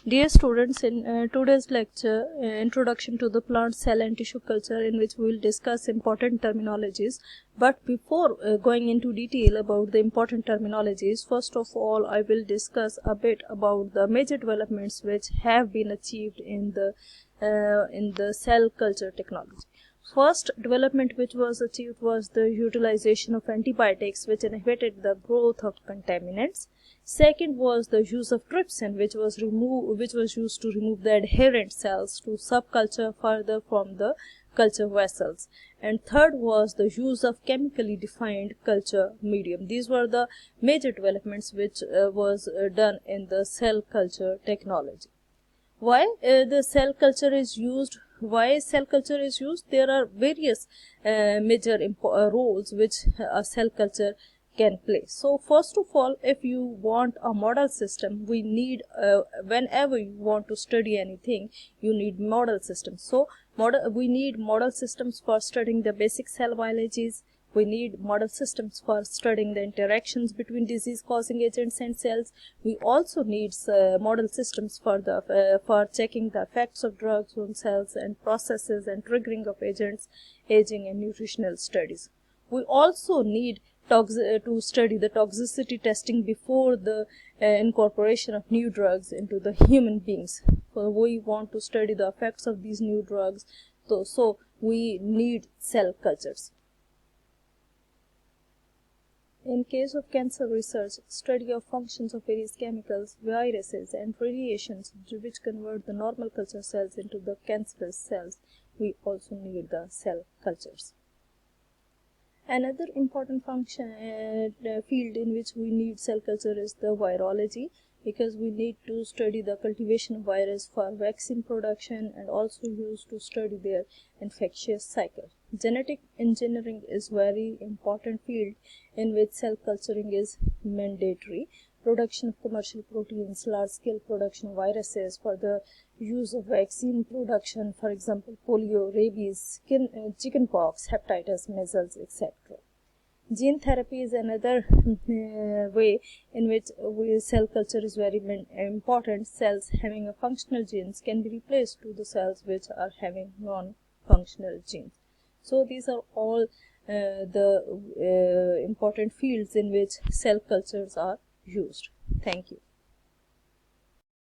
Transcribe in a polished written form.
Dear students, in today's lecture, Introduction to the Plant, Cell and Tissue Culture, in which we will discuss important terminologies. But before going into detail about the important terminologies, first of all, I will discuss a bit about the major developments which have been achieved in the cell culture technology. First development which was achieved was the utilization of antibiotics, which inhibited the growth of contaminants. Second was the use of trypsin, which was used to remove the adherent cells to subculture further from the culture vessels. And third was the use of chemically defined culture medium. These were the major developments which was done in the cell culture technology. Why the cell culture is used? Why cell culture is used? There are various major roles which a cell culture can play. So first of all, if you want a model system, we need whenever you want to study anything, you need model systems. So we need model systems for studying the basic cell biologies. We need model systems for studying the interactions between disease-causing agents and cells. We also need model systems for checking the effects of drugs on cells and processes and triggering of agents, aging and nutritional studies. We also need to study the toxicity testing before the incorporation of new drugs into the human beings. So we want to study the effects of these new drugs. So we need cell cultures. In case of cancer research, study of functions of various chemicals, viruses and radiations which convert the normal culture cells into the cancerous cells, we also need the cell cultures. Another important field in which we need cell culture is the virology, because we need to study the cultivation of virus for vaccine production and also used to study their infectious cycle. Genetic engineering is very important field in which cell culturing is mandatory. Production of commercial proteins, large-scale production of viruses for the use of vaccine production, for example, polio, rabies, chickenpox, hepatitis, measles, etc. Gene therapy is another way in which cell culture is very important. Cells having a functional genes can be replaced to the cells which are having non-functional genes. So these are all the important fields in which cell cultures are used. Thank you.